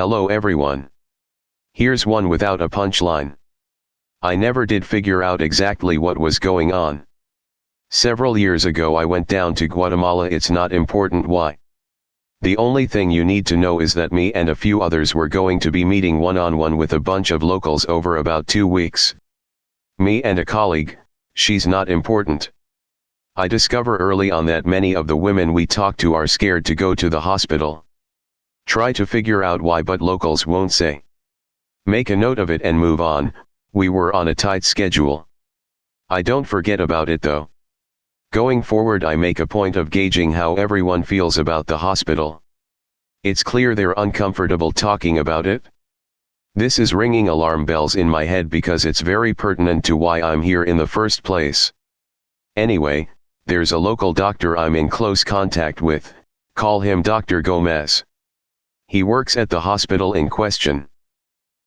Hello everyone. Here's one without a punchline. I never did figure out exactly what was going on. Several years ago I went down to Guatemala. It's not important why. The only thing you need to know is that me and a few others were going to be meeting one-on-one with a bunch of locals over about 2 weeks. Me and a colleague, she's not important. I discover early on that many of the women we talk to are scared to go to the hospital. Try to figure out why, but locals won't say. Make a note of it and move on. We were on a tight schedule. I don't forget about it though. Going forward I make a point of gauging how everyone feels about the hospital. It's clear they're uncomfortable talking about it. This is ringing alarm bells in my head because it's very pertinent to why I'm here in the first place. Anyway, there's a local doctor I'm in close contact with. Call him Dr. Gomez. He works at the hospital in question.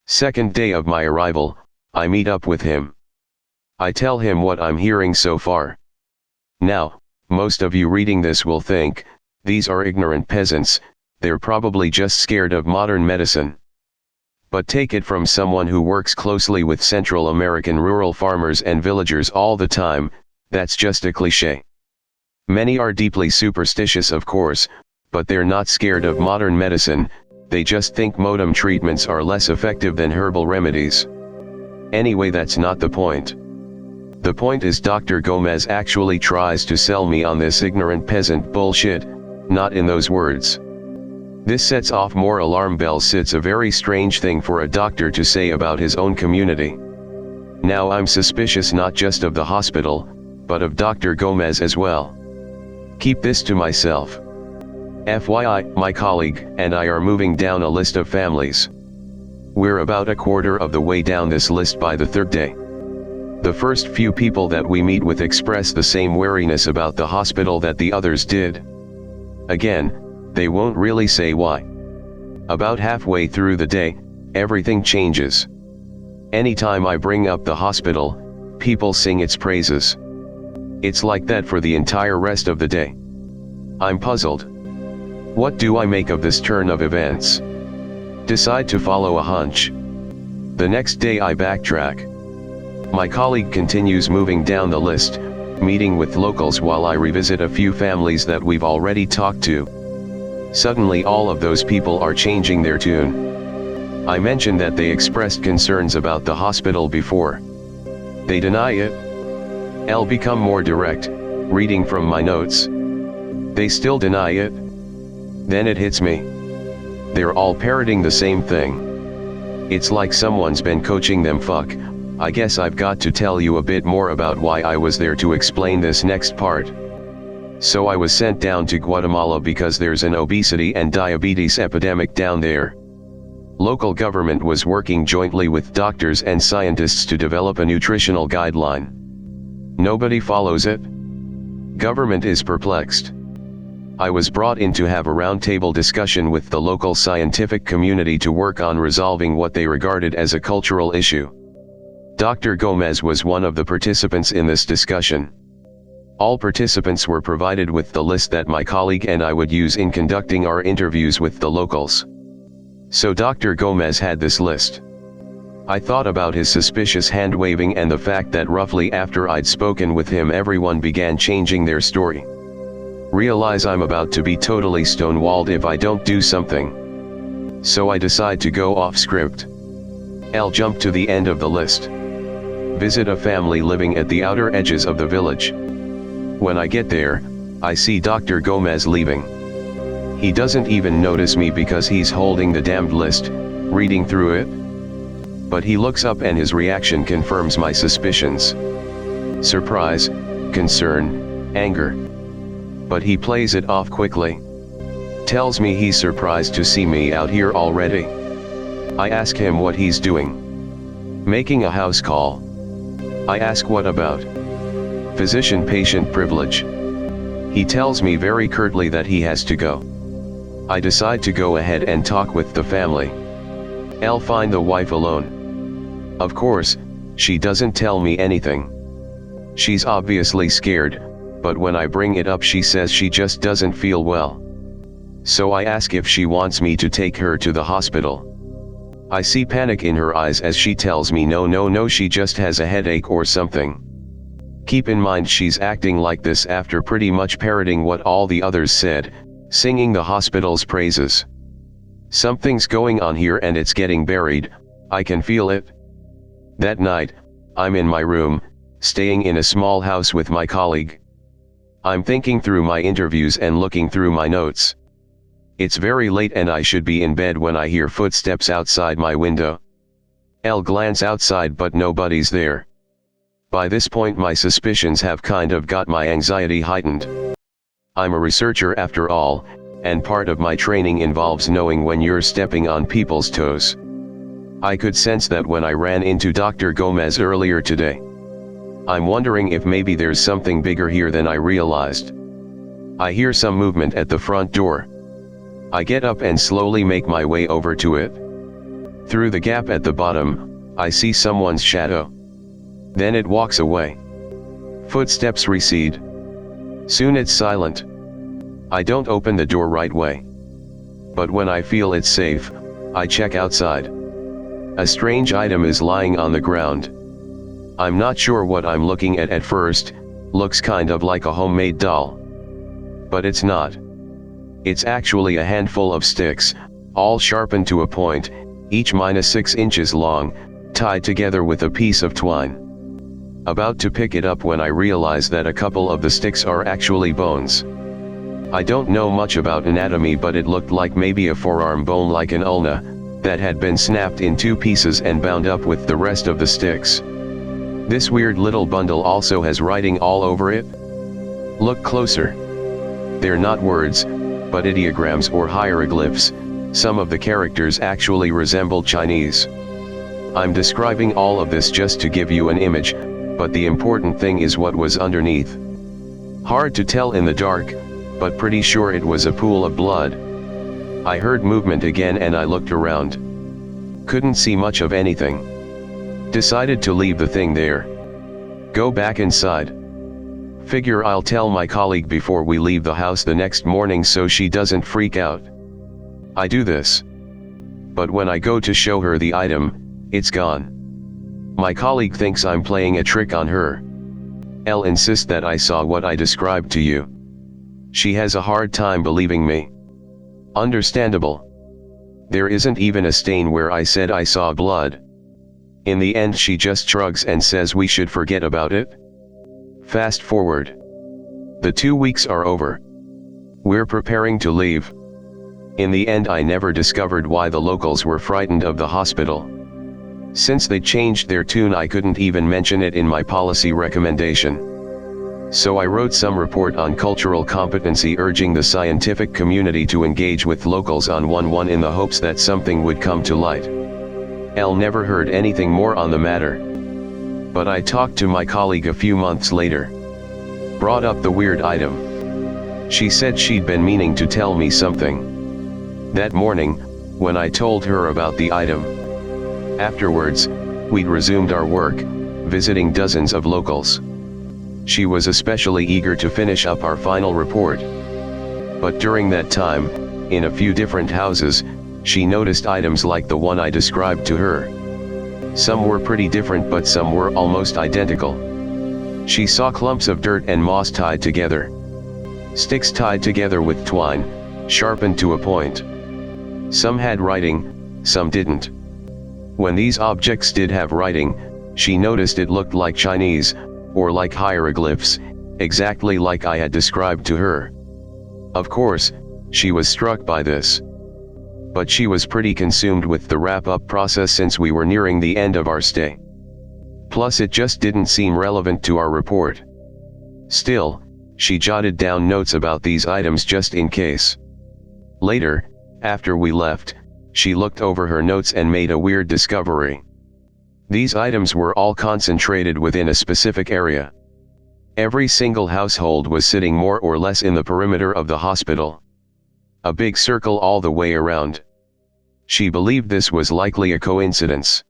Second day of my arrival, I meet up with him. I tell him what I'm hearing so far. Now, most of you reading this will think, these are ignorant peasants, they're probably just scared of modern medicine. But take it from someone who works closely with Central American rural farmers and villagers all the time, that's just a cliché. Many are deeply superstitious of course, but they're not scared of modern medicine, they just think modern treatments are less effective than herbal remedies. Anyway, that's not the point. The point is Dr. Gomez actually tries to sell me on this ignorant peasant bullshit, not in those words. This sets off more alarm bells. It's a very strange thing for a doctor to say about his own community. Now I'm suspicious not just of the hospital, but of Dr. Gomez as well. Keep this to myself. FYI, my colleague and I are moving down a list of families. We're about a quarter of the way down this list by the third day. The first few people that we meet with express the same wariness about the hospital that the others did. Again, they won't really say why. About halfway through the day, everything changes. Anytime I bring up the hospital, people sing its praises. It's like that for the entire rest of the day. I'm puzzled. What do I make of this turn of events? Decide to follow a hunch. The next day I backtrack. My colleague continues moving down the list, meeting with locals while I revisit a few families that we've already talked to. Suddenly all of those people are changing their tune. I mentioned that they expressed concerns about the hospital before. They deny it. I'll become more direct, reading from my notes. They still deny it. Then it hits me. They're all parroting the same thing. It's like someone's been coaching them. Fuck, I guess I've got to tell you a bit more about why I was there to explain this next part. So I was sent down to Guatemala because there's an obesity and diabetes epidemic down there. Local government was working jointly with doctors and scientists to develop a nutritional guideline. Nobody follows it. Government is perplexed. I was brought in to have a roundtable discussion with the local scientific community to work on resolving what they regarded as a cultural issue. Dr. Gomez was one of the participants in this discussion. All participants were provided with the list that my colleague and I would use in conducting our interviews with the locals. So Dr. Gomez had this list. I thought about his suspicious hand-waving and the fact that roughly after I'd spoken with him everyone began changing their story. Realize I'm about to be totally stonewalled if I don't do something. So I decide to go off script. I'll jump to the end of the list. Visit a family living at the outer edges of the village. When I get there, I see Dr. Gomez leaving. He doesn't even notice me because he's holding the damned list, reading through it. But he looks up and his reaction confirms my suspicions. Surprise, concern, anger. But he plays it off quickly. Tells me he's surprised to see me out here already. I ask him what he's doing. Making a house call. I ask what about? Physician-patient privilege. He tells me very curtly that he has to go. I decide to go ahead and talk with the family. I'll find the wife alone. Of course, she doesn't tell me anything. She's obviously scared, but when I bring it up she says she just doesn't feel well. So I ask if she wants me to take her to the hospital. I see panic in her eyes as she tells me no, she just has a headache or something. Keep in mind she's acting like this after pretty much parroting what all the others said, singing the hospital's praises. Something's going on here and it's getting buried, I can feel it. That night, I'm in my room, staying in a small house with my colleague. I'm thinking through my interviews and looking through my notes. It's very late and I should be in bed when I hear footsteps outside my window. I'll glance outside but nobody's there. By this point my suspicions have kind of got my anxiety heightened. I'm a researcher after all, and part of my training involves knowing when you're stepping on people's toes. I could sense that when I ran into Dr. Gomez earlier today. I'm wondering if maybe there's something bigger here than I realized. I hear some movement at the front door. I get up and slowly make my way over to it. Through the gap at the bottom, I see someone's shadow. Then it walks away. Footsteps recede. Soon it's silent. I don't open the door right way. But when I feel it's safe, I check outside. A strange item is lying on the ground. I'm not sure what I'm looking at first, looks kind of like a homemade doll. But it's not. It's actually a handful of sticks, all sharpened to a point, each -6 inches long, tied together with a piece of twine. About to pick it up when I realize that a couple of the sticks are actually bones. I don't know much about anatomy but it looked like maybe a forearm bone like an ulna, that had been snapped in 2 pieces and bound up with the rest of the sticks. This weird little bundle also has writing all over it. Look closer. They're not words, but ideograms or hieroglyphs. Some of the characters actually resemble Chinese. I'm describing all of this just to give you an image, but the important thing is what was underneath. Hard to tell in the dark, but pretty sure it was a pool of blood. I heard movement again and I looked around. Couldn't see much of anything. Decided to leave the thing there. Go back inside. Figure I'll tell my colleague before we leave the house the next morning so she doesn't freak out. I do this. But when I go to show her the item, it's gone. My colleague thinks I'm playing a trick on her. Elle insists that I saw what I described to you. She has a hard time believing me. Understandable. There isn't even a stain where I said I saw blood. In the end she just shrugs and says we should forget about it. Fast forward. The 2 weeks are over. We're preparing to leave. In the end I never discovered why the locals were frightened of the hospital. Since they changed their tune I couldn't even mention it in my policy recommendation. So I wrote some report on cultural competency urging the scientific community to engage with locals on 1-1 in the hopes that something would come to light. Elle never heard anything more on the matter. But I talked to my colleague a few months later. Brought up the weird item. She said she'd been meaning to tell me something. That morning, when I told her about the item. Afterwards, we'd resumed our work, visiting dozens of locals. She was especially eager to finish up our final report. But during that time, in a few different houses, she noticed items like the one I described to her. Some were pretty different but some were almost identical. She saw clumps of dirt and moss tied together. Sticks tied together with twine, sharpened to a point. Some had writing, some didn't. When these objects did have writing, she noticed it looked like Chinese, or like hieroglyphs, exactly like I had described to her. Of course, she was struck by this. But she was pretty consumed with the wrap-up process since we were nearing the end of our stay. Plus it just didn't seem relevant to our report. Still, she jotted down notes about these items just in case. Later, after we left, she looked over her notes and made a weird discovery. These items were all concentrated within a specific area. Every single household was sitting more or less in the perimeter of the hospital. A big circle all the way around. She believed this was likely a coincidence.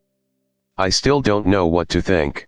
I still don't know what to think.